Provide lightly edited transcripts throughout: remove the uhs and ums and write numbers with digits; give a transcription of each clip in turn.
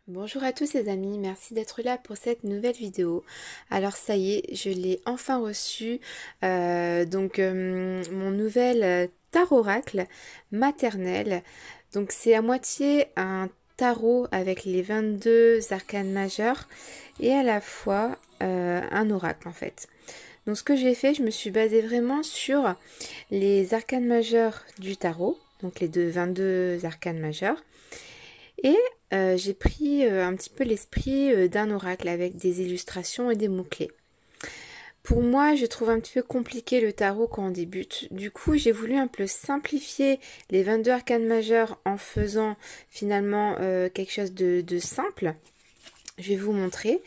Bonjour à tous les amis, merci d'être là pour cette nouvelle vidéo. Alors ça y est, je l'ai enfin reçu, mon nouvel tarot oracle maternel. Donc c'est à moitié un tarot avec les 22 arcanes majeures et à la fois un oracle en fait. Donc ce que j'ai fait, je me suis basée vraiment sur les arcanes majeures du tarot, donc les 22 arcanes majeures. Et j'ai pris un petit peu l'esprit d'un oracle avec des illustrations et des mots-clés. Pour moi, je trouve un petit peu compliqué le tarot quand on débute. Du coup, j'ai voulu un peu simplifier les 22 arcanes majeures en faisant finalement quelque chose de simple. Je vais vous montrer.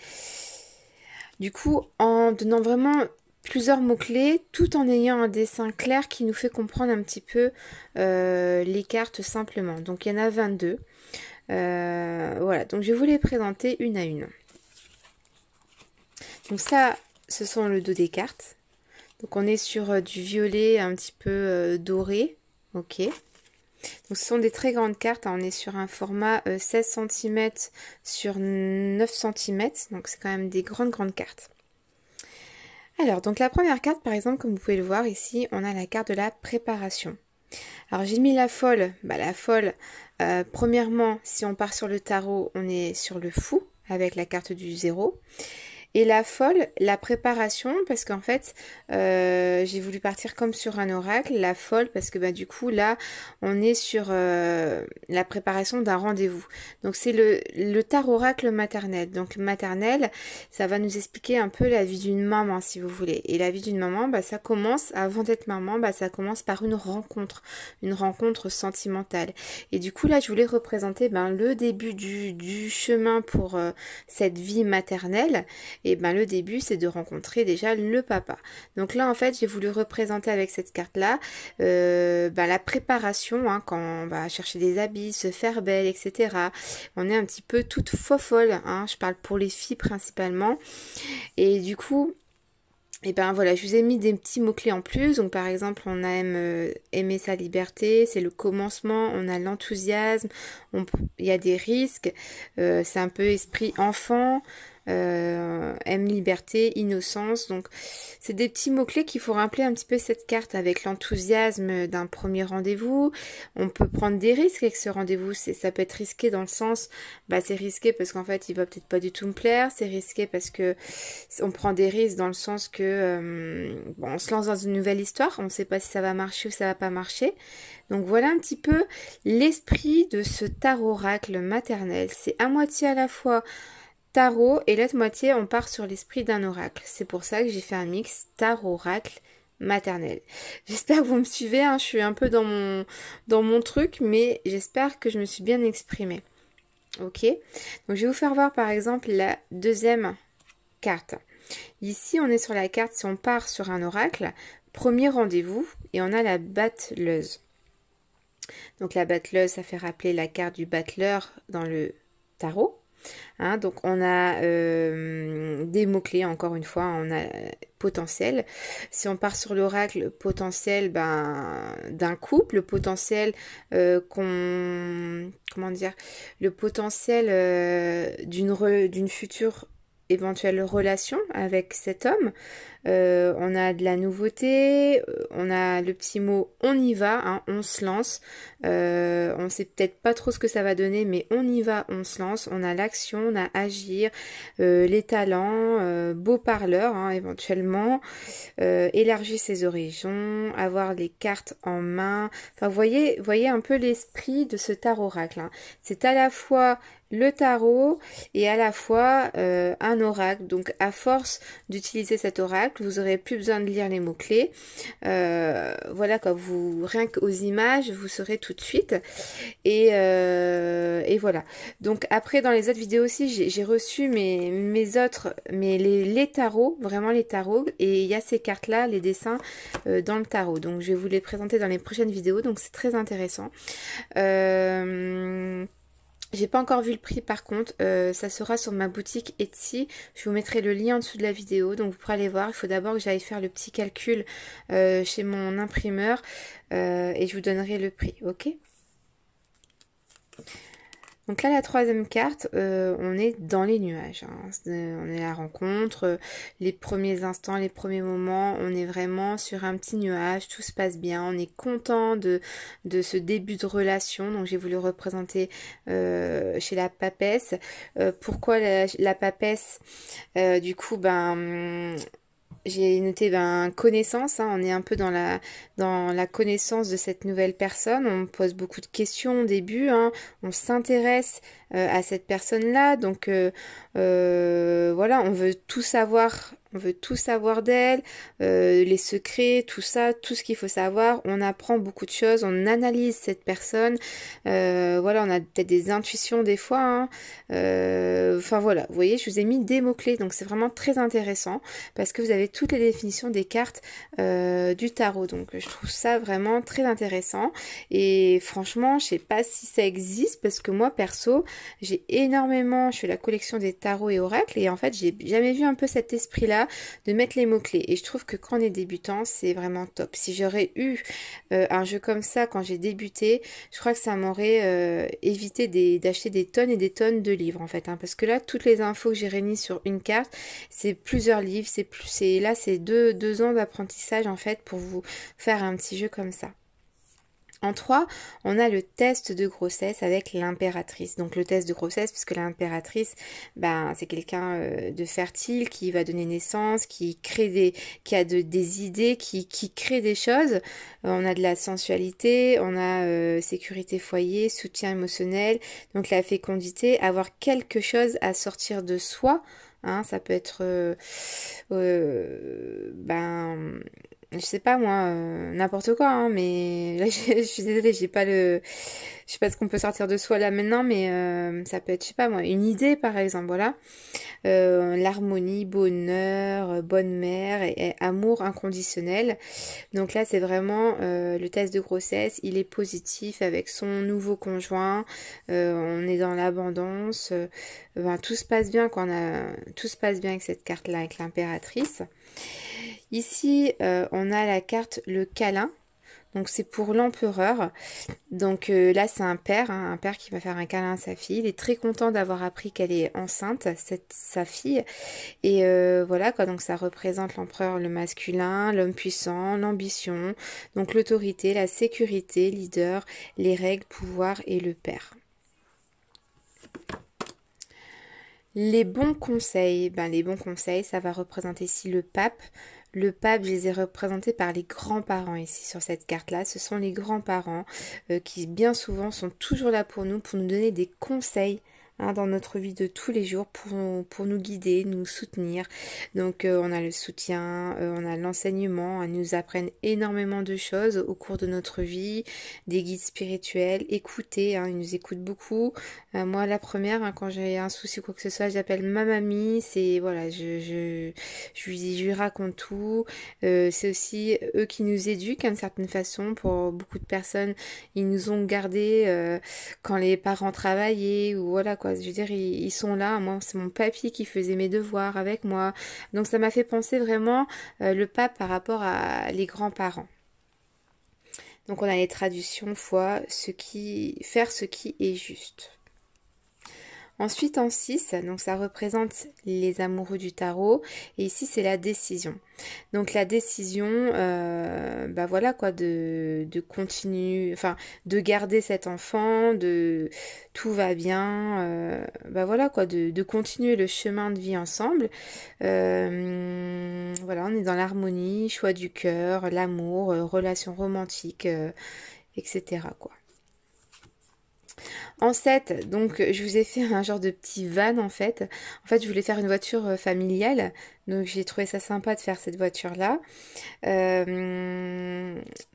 Du coup, en donnant vraiment plusieurs mots-clés, tout en ayant un dessin clair qui nous fait comprendre un petit peu les cartes simplement. Donc, il y en a 22. Voilà, donc je vais vous les présenter une à une. Donc ça, ce sont le dos des cartes. Donc on est sur du violet un petit peu doré. Ok. Donc ce sont des très grandes cartes. Hein. On est sur un format 16 cm sur 9 cm. Donc c'est quand même des grandes cartes. Alors, donc la première carte, par exemple, comme vous pouvez le voir ici, on a la carte de la préparation. Alors j'ai mis la folle. La folle, premièrement, si on part sur le tarot, on est sur le fou avec la carte du 0. Et la folle, la préparation, parce qu'en fait, j'ai voulu partir comme sur un oracle, la folle, parce que du coup, là, on est sur la préparation d'un rendez-vous. Donc, c'est le tarot oracle maternel. Donc, maternel, ça va nous expliquer un peu la vie d'une maman, si vous voulez. Et la vie d'une maman, ça commence, avant d'être maman, ça commence par une rencontre sentimentale. Et du coup, là, je voulais représenter le début du chemin pour cette vie maternelle. Et le début, c'est de rencontrer déjà le papa. Donc là, en fait, j'ai voulu représenter avec cette carte-là la préparation, hein, quand on va chercher des habits, se faire belle, etc. On est un petit peu toute fofolle, hein, je parle pour les filles principalement. Et du coup, voilà, je vous ai mis des petits mots-clés en plus. Donc par exemple, on aime aimer sa liberté, c'est le commencement, on a l'enthousiasme, il y a des risques, c'est un peu esprit enfant. Aime liberté, innocence. Donc c'est des petits mots-clés qu'il faut rappeler un petit peu cette carte avec l'enthousiasme d'un premier rendez-vous. On peut prendre des risques avec ce rendez-vous. Ça peut être risqué dans le sens, c'est risqué parce qu'en fait il va peut-être pas du tout me plaire. C'est risqué parce que on prend des risques dans le sens que on se lance dans une nouvelle histoire. On ne sait pas si ça va marcher ou ça va pas marcher. Donc voilà un petit peu l'esprit de ce tarot oracle maternel. C'est à moitié à la fois tarot et l'autre moitié on part sur l'esprit d'un oracle. C'est pour ça que j'ai fait un mix tarot oracle maternel. J'espère que vous me suivez, hein. Je suis un peu dans mon truc, mais j'espère que je me suis bien exprimée. Ok, donc je vais vous faire voir par exemple la deuxième carte. Ici on est sur la carte, si on part sur un oracle, premier rendez-vous, et on a la battleuse. Donc la battleuse, ça fait rappeler la carte du battleur dans le tarot. Hein, donc on a des mots-clés, encore une fois, on a potentiel. Si on part sur l'oracle, potentiel d'un couple, potentiel comment dire, le potentiel d'une future éventuelle relation avec cet homme. On a de la nouveauté, on a le petit mot on y va, hein, on se lance. On sait peut-être pas trop ce que ça va donner, mais on y va, on se lance. On a l'action, on a agir, les talents, beau parleur, hein, éventuellement, élargir ses horizons, avoir les cartes en main. Enfin, voyez un peu l'esprit de ce tarot oracle. Hein. C'est à la fois le tarot et à la fois un oracle. Donc à force d'utiliser cet oracle, vous aurez plus besoin de lire les mots-clés. Voilà, quand rien qu'aux images, vous saurez tout de suite. Et voilà. Donc après, dans les autres vidéos aussi, j'ai reçu les tarots, vraiment les tarots. Et il y a ces cartes-là, les dessins dans le tarot. Donc je vais vous les présenter dans les prochaines vidéos. Donc c'est très intéressant. J'ai pas encore vu le prix par contre, ça sera sur ma boutique Etsy, je vous mettrai le lien en dessous de la vidéo, donc vous pourrez aller voir. Il faut d'abord que j'aille faire le petit calcul chez mon imprimeur et je vous donnerai le prix, ok? Donc là, la troisième carte, on est dans les nuages, hein. On est à la rencontre, les premiers instants, les premiers moments, on est vraiment sur un petit nuage, tout se passe bien, on est content de ce début de relation. Donc j'ai voulu représenter chez la papesse. Pourquoi la papesse? Du coup, j'ai noté connaissance, hein, on est un peu dans la connaissance de cette nouvelle personne, on pose beaucoup de questions au début, hein, on s'intéresse à cette personne-là, donc voilà, on veut tout savoir. On veut tout savoir d'elle, les secrets, tout ça, tout ce qu'il faut savoir. On apprend beaucoup de choses, on analyse cette personne. Voilà, on a peut-être des intuitions des fois, hein. Enfin voilà, vous voyez, je vous ai mis des mots-clés, donc c'est vraiment très intéressant parce que vous avez toutes les définitions des cartes du tarot. Donc je trouve ça vraiment très intéressant. Et franchement, je sais pas si ça existe parce que moi perso, je fais la collection des tarots et oracles et en fait, j'ai jamais vu un peu cet esprit-là de mettre les mots-clés. Et je trouve que quand on est débutant, c'est vraiment top. Si j'aurais eu un jeu comme ça quand j'ai débuté, je crois que ça m'aurait évité d'acheter des tonnes et des tonnes de livres en fait, hein, parce que là, toutes les infos que j'ai réunies sur une carte, c'est plusieurs livres, c'est deux ans d'apprentissage en fait pour vous faire un petit jeu comme ça. En 3, on a le test de grossesse avec l'impératrice. Donc le test de grossesse, puisque l'impératrice, c'est quelqu'un de fertile qui va donner naissance, qui a des idées, qui crée des choses. On a de la sensualité, on a sécurité foyer, soutien émotionnel, donc la fécondité, avoir quelque chose à sortir de soi. Hein, ça peut être je sais pas moi, n'importe quoi, hein, mais là je suis désolée, je sais pas ce qu'on peut sortir de soi là maintenant, mais ça peut être, je sais pas moi, une idée par exemple, voilà. L'harmonie, bonheur, bonne mère et amour inconditionnel. Donc là c'est vraiment le test de grossesse, il est positif avec son nouveau conjoint, on est dans l'abondance, tout se passe bien tout se passe bien avec cette carte là, avec l'impératrice. Ici, on a la carte le câlin. Donc c'est pour l'empereur. Donc là c'est un père, hein, un père qui va faire un câlin à sa fille. Il est très content d'avoir appris qu'elle est enceinte, sa fille. Et voilà quoi, donc ça représente l'empereur, le masculin, l'homme puissant, l'ambition, donc l'autorité, la sécurité, leader, les règles, pouvoir et le père. Les bons conseils, ça va représenter ici le pape. Le pape, je les ai représentés par les grands-parents ici sur cette carte-là. Ce sont les grands-parents qui bien souvent sont toujours là pour nous donner des conseils, hein, dans notre vie de tous les jours pour nous guider, nous soutenir. Donc on a le soutien, on a l'enseignement, ils nous apprennent énormément de choses au cours de notre vie, des guides spirituels, écouter, hein, ils nous écoutent beaucoup. Moi la première, hein, quand j'ai un souci ou quoi que ce soit, j'appelle ma mamie, c'est voilà, je lui raconte tout. C'est aussi eux qui nous éduquent d'une certaine façon. Pour beaucoup de personnes, ils nous ont gardés quand les parents travaillaient ou voilà quoi. Je veux dire, ils sont là. Moi, c'est mon papy qui faisait mes devoirs avec moi. Donc, ça m'a fait penser vraiment le pape par rapport à les grands-parents. Donc, on a les traductions, foi, faire ce qui est juste. Ensuite, en 6, donc ça représente les amoureux du tarot. Et ici, c'est la décision. Donc la décision, voilà quoi, de continuer, enfin, de garder cet enfant, tout va bien, voilà quoi, de continuer le chemin de vie ensemble. Voilà, on est dans l'harmonie, choix du cœur, l'amour, relations romantiques, etc. quoi. En 7, donc je vous ai fait un genre de petit van en fait. En fait, je voulais faire une voiture familiale. Donc j'ai trouvé ça sympa de faire cette voiture-là.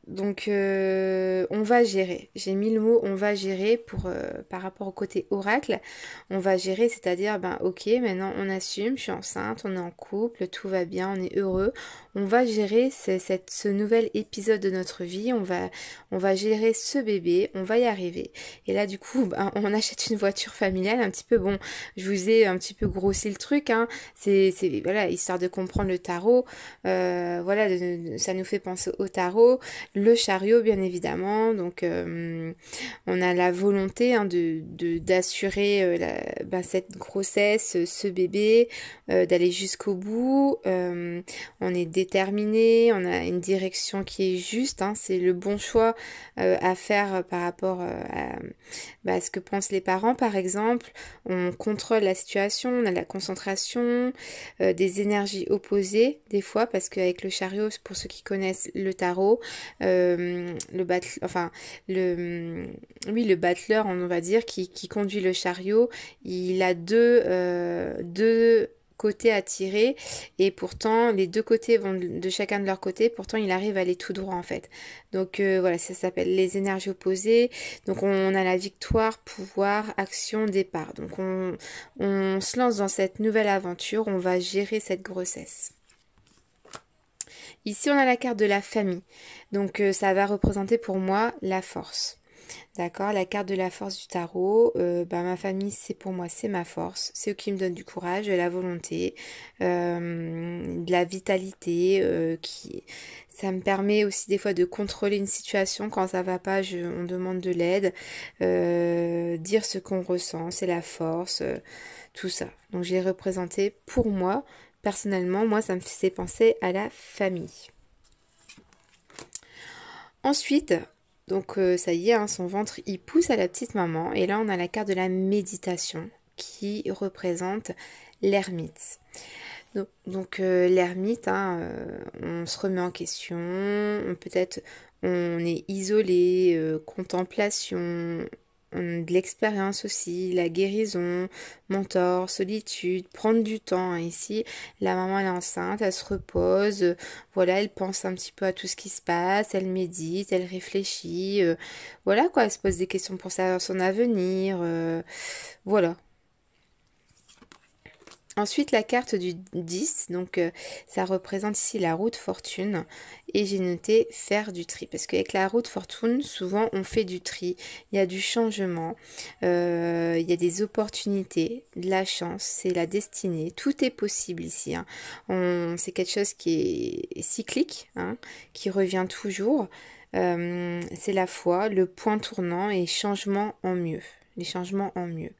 Donc on va gérer. J'ai mis le mot on va gérer par rapport au côté oracle. On va gérer, c'est-à-dire ok, maintenant on assume, je suis enceinte, on est en couple, tout va bien, on est heureux. On va gérer ce nouvel épisode de notre vie. On va gérer ce bébé, on va y arriver. Et là du coup, on achète une voiture familiale un petit peu. Bon, je vous ai un petit peu grossi le truc, hein. Voilà, il histoire de comprendre le tarot. Voilà, ça nous fait penser au tarot. Le chariot, bien évidemment. Donc, on a la volonté hein, d'assurer cette grossesse, ce bébé, d'aller jusqu'au bout. On est déterminé, on a une direction qui est juste. Hein, c'est le bon choix à faire par rapport à ce que pensent les parents, par exemple. On contrôle la situation, on a la concentration, des énergies opposées des fois, parce qu'avec le chariot, pour ceux qui connaissent le tarot, le battleur, on va dire, qui conduit le chariot, il a deux côtés à tirer et pourtant les deux côtés vont de chacun de leur côté, pourtant il arrive à aller tout droit en fait. Donc voilà, ça s'appelle les énergies opposées. Donc on a la victoire, pouvoir, action, départ. Donc on se lance dans cette nouvelle aventure, on va gérer cette grossesse. Ici on a la carte de la famille, donc ça va représenter pour moi la force. D'accord, la carte de la force du tarot, ma famille c'est pour moi c'est ma force, c'est eux qui me donnent du courage, de la volonté, de la vitalité, ça me permet aussi des fois de contrôler une situation quand ça va pas, on demande de l'aide, dire ce qu'on ressent, c'est la force, tout ça. Donc j'ai représenté pour moi, personnellement, moi ça me faisait penser à la famille. Ensuite, donc ça y est, hein, son ventre il pousse à la petite maman et là on a la carte de la méditation qui représente l'ermite. Donc l'ermite, hein, on se remet en question, peut-être on est isolé, contemplation, de l'expérience aussi, la guérison, mentor, solitude, prendre du temps. Hein. Ici, la maman elle est enceinte, elle se repose, voilà, elle pense un petit peu à tout ce qui se passe, elle médite, elle réfléchit, voilà quoi, elle se pose des questions pour son avenir, voilà. Ensuite, la carte du 10, donc ça représente ici la roue de fortune et j'ai noté faire du tri parce qu'avec la roue de fortune, souvent on fait du tri, il y a du changement, il y a des opportunités, de la chance, c'est la destinée, tout est possible ici. Hein. C'est quelque chose qui est cyclique, hein, qui revient toujours, c'est la foi, le point tournant et changement en mieux. Les changements en mieux.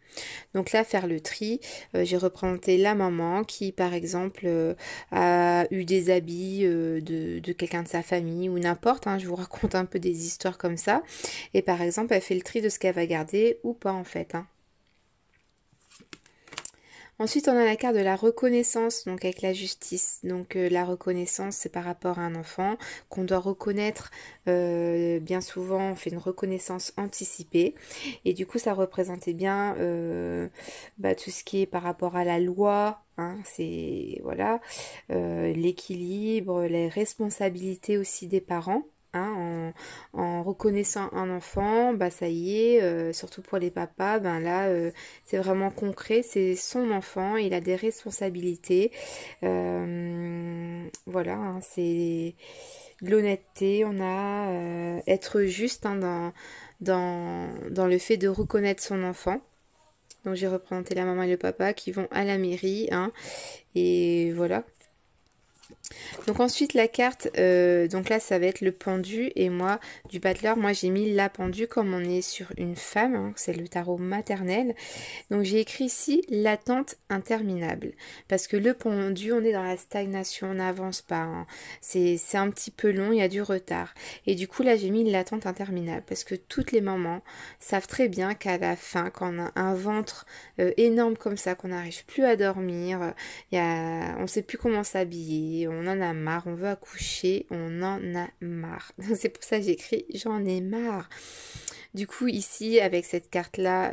Donc là, faire le tri, j'ai représenté la maman qui, par exemple, a eu des habits de quelqu'un de sa famille ou n'importe, hein, je vous raconte un peu des histoires comme ça. Et par exemple, elle fait le tri de ce qu'elle va garder ou pas en fait. Hein. Ensuite, on a la carte de la reconnaissance, donc avec la justice. Donc la reconnaissance, c'est par rapport à un enfant qu'on doit reconnaître. Bien souvent, on fait une reconnaissance anticipée. Et du coup, ça représentait bien tout ce qui est par rapport à la loi. Hein, c'est voilà l'équilibre, les responsabilités aussi des parents. Hein, en reconnaissant un enfant, ça y est, surtout pour les papas, là c'est vraiment concret, c'est son enfant, il a des responsabilités, voilà, hein, c'est de l'honnêteté, on a être juste hein, dans le fait de reconnaître son enfant. Donc j'ai représenté la maman et le papa qui vont à la mairie, hein, et voilà. Donc ensuite la carte, donc là ça va être le pendu et moi du battleur, moi j'ai mis la pendue comme on est sur une femme, hein, c'est le tarot maternel. Donc j'ai écrit ici l'attente interminable parce que le pendu on est dans la stagnation, on n'avance pas, hein. C'est un petit peu long, il y a du retard et du coup là j'ai mis l'attente interminable parce que toutes les mamans savent très bien qu'à la fin quand on a un ventre énorme comme ça, qu'on n'arrive plus à dormir, on ne sait plus comment s'habiller, on en a marre, on veut accoucher, on en a marre. C'est pour ça que j'écris j'en ai marre. Du coup ici avec cette carte là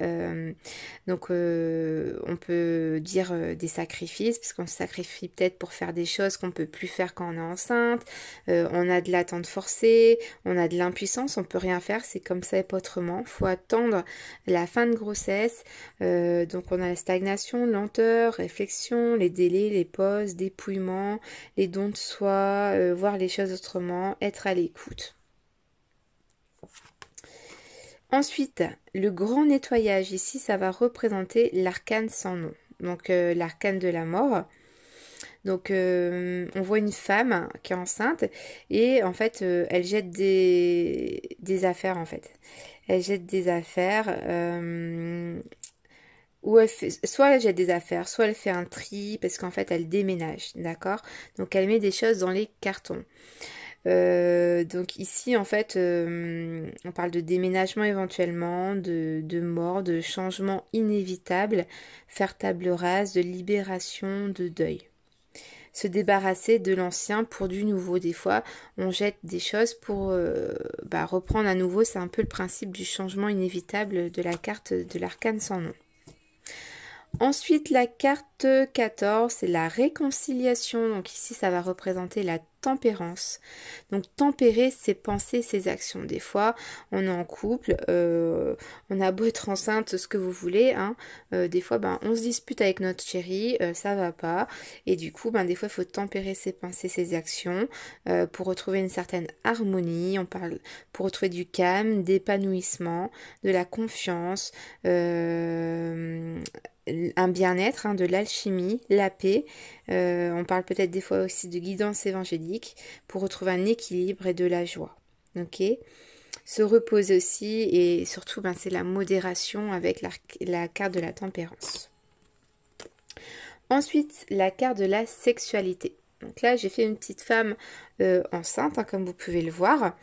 on peut dire des sacrifices parce qu'on se sacrifie peut-être pour faire des choses qu'on peut plus faire quand on est enceinte, on a de l'attente forcée, on a de l'impuissance, on peut rien faire, c'est comme ça et pas autrement, faut attendre la fin de grossesse, donc on a la stagnation, lenteur, réflexion, les délais, les pauses, dépouillement, les dons de soi, voir les choses autrement, être à l'écoute. Ensuite, le grand nettoyage, ici, ça va représenter l'arcane sans nom. Donc, l'arcane de la mort. Donc on voit une femme qui est enceinte et en fait elle jette des affaires en fait. Elle jette des affaires ou elle fait, soit elle jette des affaires, soit elle fait un tri parce qu'en fait elle déménage, d'accord? Donc elle met des choses dans les cartons. Donc ici en fait on parle de déménagement éventuellement, de mort, de changement inévitable, faire table rase, de libération, de deuil. Se débarrasser de l'ancien pour du nouveau. Des fois, on jette des choses pour reprendre à nouveau. C'est un peu le principe du changement inévitable de la carte de l'arcane sans nom. Ensuite, la carte 14, c'est la réconciliation. Donc ici, ça va représenter la tempérance. Donc tempérer ses pensées, ses actions. Des fois, on est en couple, on a beau être enceinte, ce que vous voulez, hein, des fois, on se dispute avec notre chéri, ça va pas. Et du coup, des fois, il faut tempérer ses pensées, ses actions pour retrouver une certaine harmonie. On parle pour retrouver du calme, d'épanouissement, de la confiance, un bien-être, de l'alchimie, la paix. On parle peut-être des fois aussi de guidance évangélique pour retrouver un équilibre et de la joie. Ok. Se reposer aussi et surtout c'est la modération avec la carte de la tempérance. Ensuite, la carte de la sexualité. Donc là, j'ai fait une petite femme enceinte, comme vous pouvez le voir.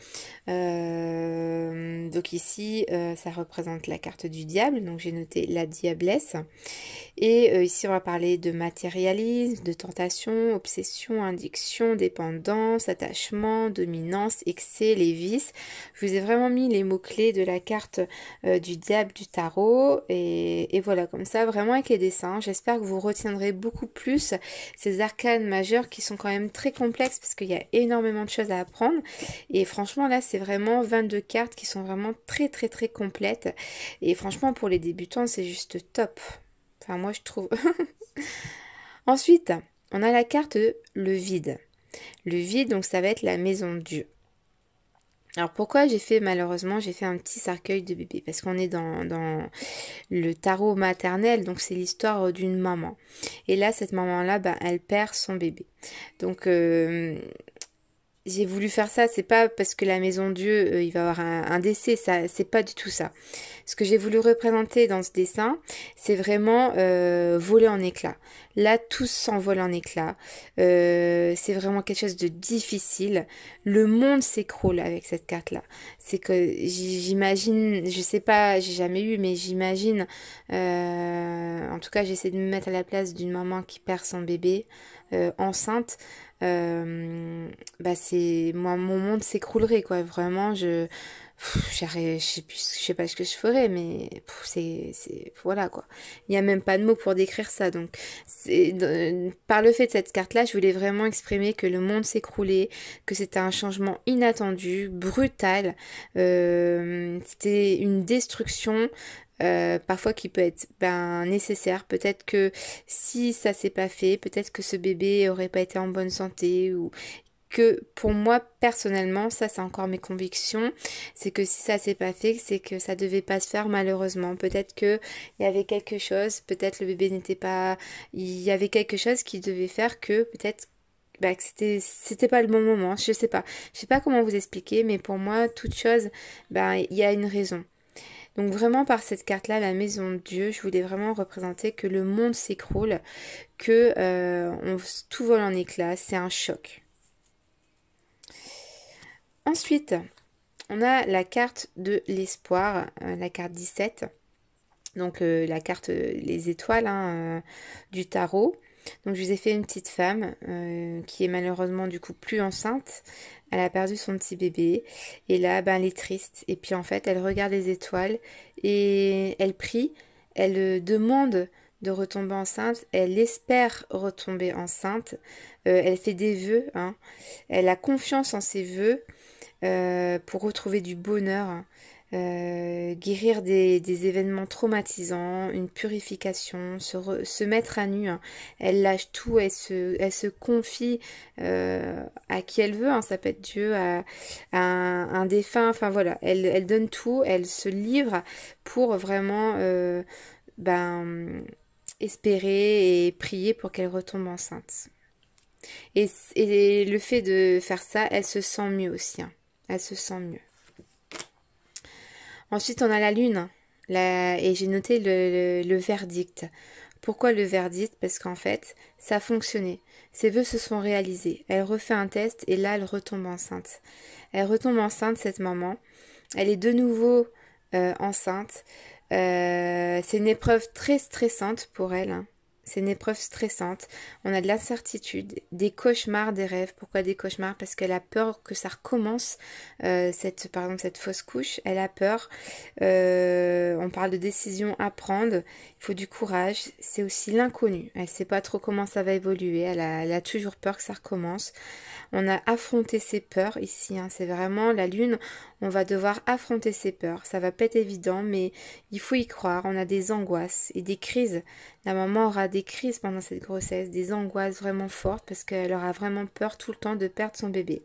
Donc ici, ça représente la carte du diable. Donc j'ai noté la diablesse. Et ici, on va parler de matérialisme, de tentation, obsession, addiction, dépendance, attachement, dominance, excès, les vices. Je vous ai vraiment mis les mots-clés de la carte du diable du tarot. Et voilà, comme ça, vraiment avec les dessins. J'espère que vous retiendrez beaucoup plus ces arcanes majeures qui sont quand même très complexes parce qu'il y a énormément de choses à apprendre. Et franchement, là, c'est vraiment 22 cartes qui sont vraiment très, très, très complètes. Et franchement, pour les débutants, c'est juste top. Enfin, moi, je trouve. Ensuite, on a la carte le vide. Le vide, donc ça va être la maison de Dieu. Alors pourquoi j'ai fait un petit cercueil de bébé? Parce qu'on est dans le tarot maternel, donc c'est l'histoire d'une maman. Et là, cette maman-là, elle perd son bébé. Donc j'ai voulu faire ça, c'est pas parce que la maison de Dieu, il va avoir un décès, ça, c'est pas du tout ça. Ce que j'ai voulu représenter dans ce dessin, c'est vraiment voler en éclats. Là, tout s'envole en éclats. C'est vraiment quelque chose de difficile. Le monde s'écroule avec cette carte-là. C'est que j'imagine, je sais pas, j'ai jamais eu, mais j'imagine, en tout cas, j'essaie de me mettre à la place d'une maman qui perd son bébé enceinte. C'est moi, mon monde s'écroulerait, quoi. Vraiment, je sais pas ce que je ferais, mais voilà, quoi. Il n'y a même pas de mots pour décrire ça. Donc par le fait de cette carte là, je voulais vraiment exprimer que le monde s'écroulait, que c'était un changement inattendu, brutal. C'était une destruction parfois qui peut être nécessaire. Peut-être que si ça s'est pas fait, peut-être que ce bébé aurait pas été en bonne santé, ou que pour moi personnellement, ça c'est encore mes convictions, c'est que si ça s'est pas fait, c'est que ça devait pas se faire malheureusement. Peut-être que il y avait quelque chose, peut-être le bébé n'était pas, il y avait quelque chose qui devait faire que peut-être que c'était pas le bon moment. Je sais pas comment vous expliquer, mais pour moi toute chose, il y a une raison. Donc vraiment par cette carte-là, la maison de Dieu, je voulais vraiment représenter que le monde s'écroule, que tout vole en éclats, c'est un choc. Ensuite, on a la carte de l'espoir, la carte 17. Donc la carte, les étoiles du tarot. Donc je vous ai fait une petite femme qui est malheureusement du coup plus enceinte. Elle a perdu son petit bébé. Et là, elle est triste. Et puis en fait, elle regarde les étoiles et elle prie. Elle demande de retomber enceinte. Elle espère retomber enceinte. Elle fait des vœux. Elle a confiance en ses vœux pour retrouver du bonheur. Guérir des événements traumatisants, une purification, se mettre à nu. Elle lâche tout, elle se confie à qui elle veut, ça peut être Dieu, à un défunt, enfin voilà, elle donne tout, elle se livre pour vraiment espérer et prier pour qu'elle retombe enceinte. Et le fait de faire ça, elle se sent mieux aussi. Hein. Elle se sent mieux. Ensuite, on a la lune. Et j'ai noté le verdict. Pourquoi le verdict? Parce qu'en fait, ça a fonctionné. Ses vœux se sont réalisés. Elle refait un test et là, elle retombe enceinte. Elle retombe enceinte, cette maman. Elle est de nouveau enceinte. C'est une épreuve très stressante pour elle. Hein. C'est une épreuve stressante. On a de l'incertitude, des cauchemars, des rêves. Pourquoi des cauchemars? Parce qu'elle a peur que ça recommence, par exemple cette fausse couche. Elle a peur. On parle de décision à prendre. Il faut du courage. C'est aussi l'inconnu. Elle ne sait pas trop comment ça va évoluer. Elle a toujours peur que ça recommence. On a affronté ses peurs ici. Hein. C'est vraiment la lune. On va devoir affronter ses peurs. Ça va pas être évident, mais il faut y croire. On a des angoisses et des crises. La maman aura des crises pendant cette grossesse, des angoisses vraiment fortes parce qu'elle aura vraiment peur tout le temps de perdre son bébé.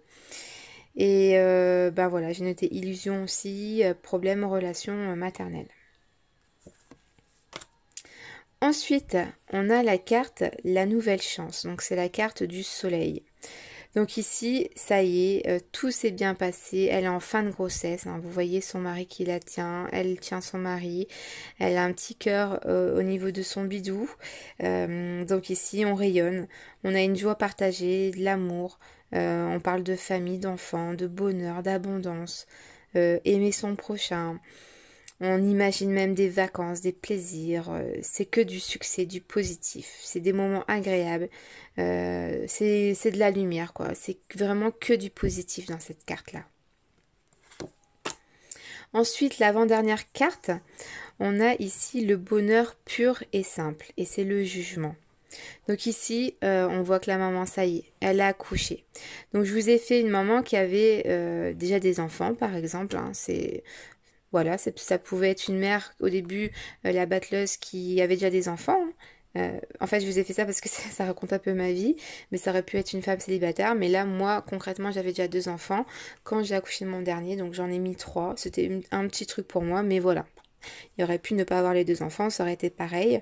Et ben voilà, j'ai noté illusion aussi, problème en relation maternelle. Ensuite, on a la carte La Nouvelle Chance. Donc c'est la carte du soleil. Donc ici, ça y est, tout s'est bien passé. Elle est en fin de grossesse. Hein. Vous voyez son mari qui la tient. Elle tient son mari. Elle a un petit cœur au niveau de son bidou. Donc ici, on rayonne. On a une joie partagée, de l'amour. On parle de famille, d'enfants, de bonheur, d'abondance. Aimer son prochain. On imagine même des vacances, des plaisirs. C'est que du succès, du positif. C'est des moments agréables. C'est de la lumière, quoi. C'est vraiment que du positif dans cette carte-là. Ensuite, l'avant-dernière carte, on a ici le bonheur pur et simple. Et c'est le jugement. Donc ici, on voit que la maman, ça y est, elle a accouché. Donc je vous ai fait une maman qui avait déjà des enfants, par exemple. Hein, voilà, ça pouvait être une mère, au début, la battleuse qui avait déjà des enfants. En fait, je vous ai fait ça parce que ça raconte un peu ma vie, mais ça aurait pu être une femme célibataire. Mais là, moi, concrètement, j'avais déjà 2 enfants quand j'ai accouché de mon dernier, donc j'en ai mis 3. C'était un petit truc pour moi, mais voilà. Il aurait pu ne pas avoir les 2 enfants, ça aurait été pareil.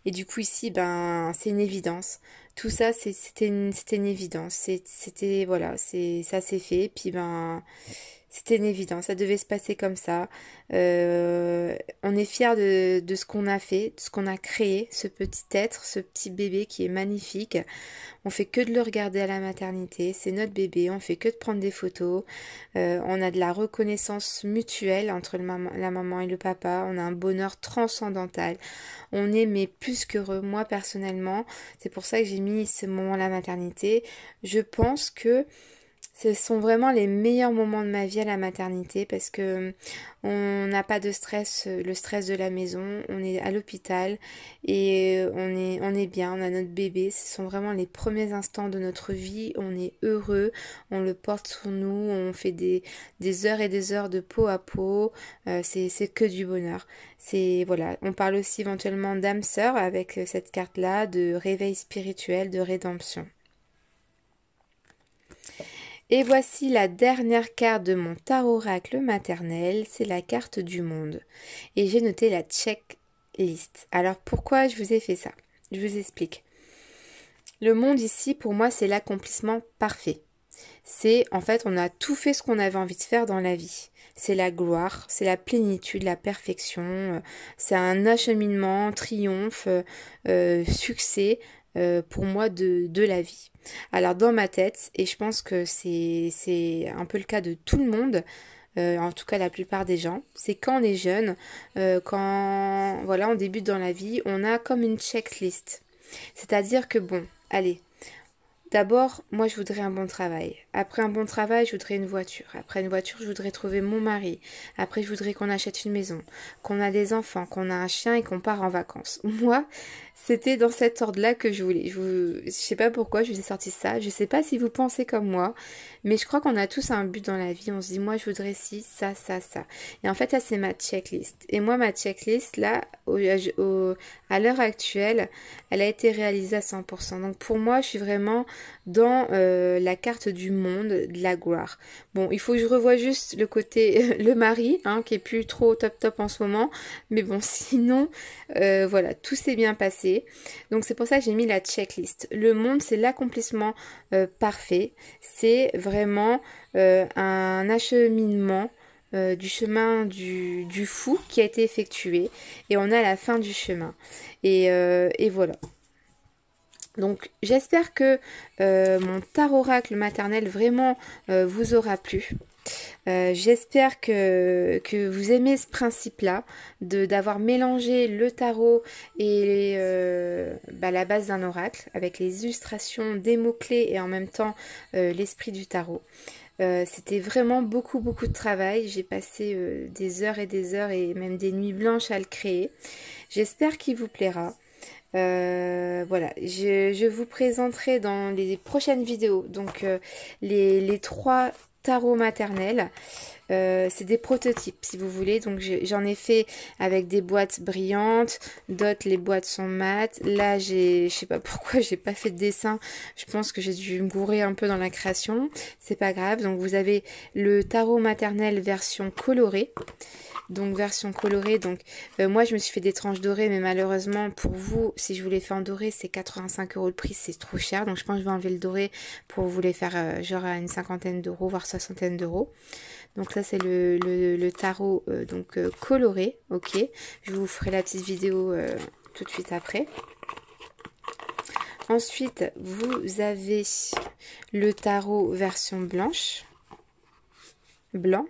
Et du coup, ici, ben, c'est une évidence. Tout ça, c'était une évidence. C'était, voilà, ça s'est fait. Puis, ben... C'était une évidence, ça devait se passer comme ça. On est fiers de ce qu'on a fait, de ce qu'on a créé, ce petit être, ce petit bébé qui est magnifique. On fait que de le regarder à la maternité, c'est notre bébé, on fait que de prendre des photos. On a de la reconnaissance mutuelle entre la maman et le papa. On a un bonheur transcendantal. On est mais plus qu'heureux. Moi personnellement, c'est pour ça que j'ai mis ce moment à la maternité. Je pense que ce sont vraiment les meilleurs moments de ma vie à la maternité parce que on n'a pas de stress, le stress de la maison, on est à l'hôpital et on est bien, on a notre bébé. Ce sont vraiment les premiers instants de notre vie, on est heureux, on le porte sur nous, on fait des heures et des heures de peau à peau, c'est que du bonheur. Voilà, on parle aussi éventuellement d'âme sœur avec cette carte-là, de réveil spirituel, de rédemption. Et voici la dernière carte de mon tarot oracle maternel, c'est la carte du monde. Et j'ai noté la checklist. Alors pourquoi je vous ai fait ça? Je vous explique. Le monde ici, pour moi, c'est l'accomplissement parfait. C'est, en fait, on a tout fait ce qu'on avait envie de faire dans la vie. C'est la gloire, c'est la plénitude, la perfection, c'est un acheminement, triomphe, succès, pour moi, de la vie. Alors dans ma tête, et je pense que c'est un peu le cas de tout le monde, en tout cas la plupart des gens, c'est quand on est jeune, quand voilà, on débute dans la vie, on a comme une checklist. C'est-à-dire que bon, allez, d'abord, moi je voudrais un bon travail. Après un bon travail, je voudrais une voiture. Après une voiture, je voudrais trouver mon mari. Après, je voudrais qu'on achète une maison, qu'on a des enfants, qu'on a un chien et qu'on part en vacances. Moi, c'était dans cet ordre-là que je voulais. Je sais pas pourquoi je vous ai sorti ça. Je sais pas si vous pensez comme moi, mais je crois qu'on a tous un but dans la vie. On se dit, moi, je voudrais ci, ça, ça, ça. Et en fait, ça, c'est ma checklist. Et moi, ma checklist, là, à l'heure actuelle, elle a été réalisée à 100%. Donc, pour moi, je suis vraiment dans la carte du monde de la gloire. Bon, il faut que je revoie juste le côté le mari, hein, qui est plus trop top en ce moment. Mais bon, sinon, voilà, tout s'est bien passé. Donc c'est pour ça que j'ai mis la checklist. Le monde, c'est l'accomplissement parfait. C'est vraiment un acheminement du chemin du fou qui a été effectué. Et on a la fin du chemin. Et voilà. Donc j'espère que mon tarot oracle maternel vraiment vous aura plu. J'espère que vous aimez ce principe-là, d'avoir mélangé le tarot et la base d'un oracle, avec les illustrations des mots-clés et en même temps l'esprit du tarot. C'était vraiment beaucoup de travail. J'ai passé des heures et même des nuits blanches à le créer. J'espère qu'il vous plaira. Voilà, je vous présenterai dans les prochaines vidéos donc les 3 tarots maternels. C'est des prototypes si vous voulez, donc j'en ai fait avec des boîtes brillantes, d'autres les boîtes sont mates. Là je sais pas pourquoi j'ai pas fait de dessin, je pense que j'ai dû me gourer un peu dans la création, c'est pas grave. Donc vous avez le tarot maternel version colorée. Donc version colorée, donc moi je me suis fait des tranches dorées, mais malheureusement pour vous, si je vous les fais en doré, c'est 85 € le prix, c'est trop cher. Donc je pense que je vais enlever le doré pour vous les faire genre à une 50aine d'euros, voire 60aine d'euros. Donc ça c'est le tarot coloré, ok. Je vous ferai la petite vidéo tout de suite après. Ensuite vous avez le tarot version blanche, blanc.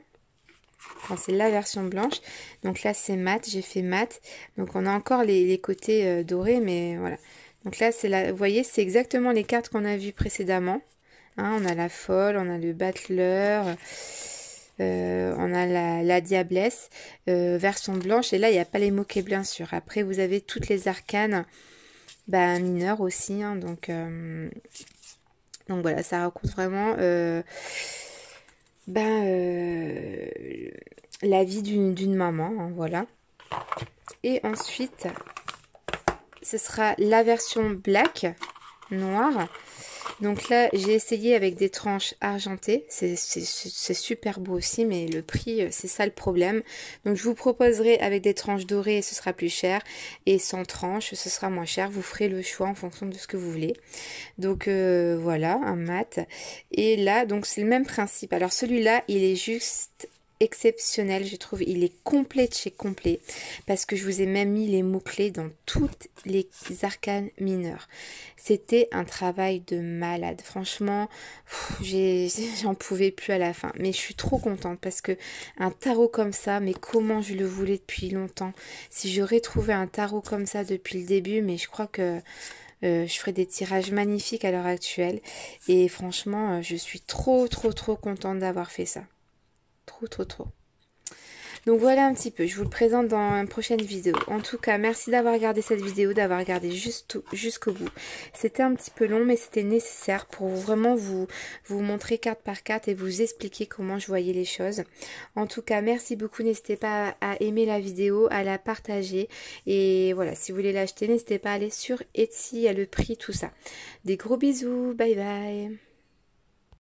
Enfin, c'est la version blanche. Donc là c'est mat, j'ai fait mat. Donc on a encore les côtés dorés, mais voilà. Donc là c'est vous voyez, c'est exactement les cartes qu'on a vues précédemment. Hein, on a la folle, on a le battleur, on a la diablesse, version blanche. Et là il n'y a pas les mots-clés bien sûr. Après vous avez toutes les arcanes mineures aussi. Hein, donc voilà, ça raconte vraiment la vie d'une maman, hein, voilà. Et ensuite, ce sera la version black, noire. Donc là, j'ai essayé avec des tranches argentées. C'est super beau aussi, mais le prix, c'est ça le problème. Donc je vous proposerai avec des tranches dorées, ce sera plus cher. Et sans tranches, ce sera moins cher. Vous ferez le choix en fonction de ce que vous voulez. Donc voilà, un mat. Et là, donc c'est le même principe. Alors celui-là, il est juste exceptionnel, je trouve. Il est complet de chez complet, parce que je vous ai même mis les mots-clés dans toutes les arcanes mineures. C'était un travail de malade. Franchement, j'en pouvais plus à la fin. Mais je suis trop contente parce que un tarot comme ça, mais comment je le voulais depuis longtemps. Si j'aurais trouvé un tarot comme ça depuis le début, mais je crois que je ferai des tirages magnifiques à l'heure actuelle. Et franchement, je suis trop contente d'avoir fait ça. Trop. Donc voilà un petit peu, je vous le présente dans une prochaine vidéo. En tout cas, merci d'avoir regardé cette vidéo, d'avoir regardé jusqu'au bout. C'était un petit peu long, mais c'était nécessaire pour vraiment vous montrer carte par carte et vous expliquer comment je voyais les choses. En tout cas, merci beaucoup. N'hésitez pas à aimer la vidéo, à la partager. Et voilà, si vous voulez l'acheter, n'hésitez pas à aller sur Etsy, à le prix, tout ça. Des gros bisous, bye bye.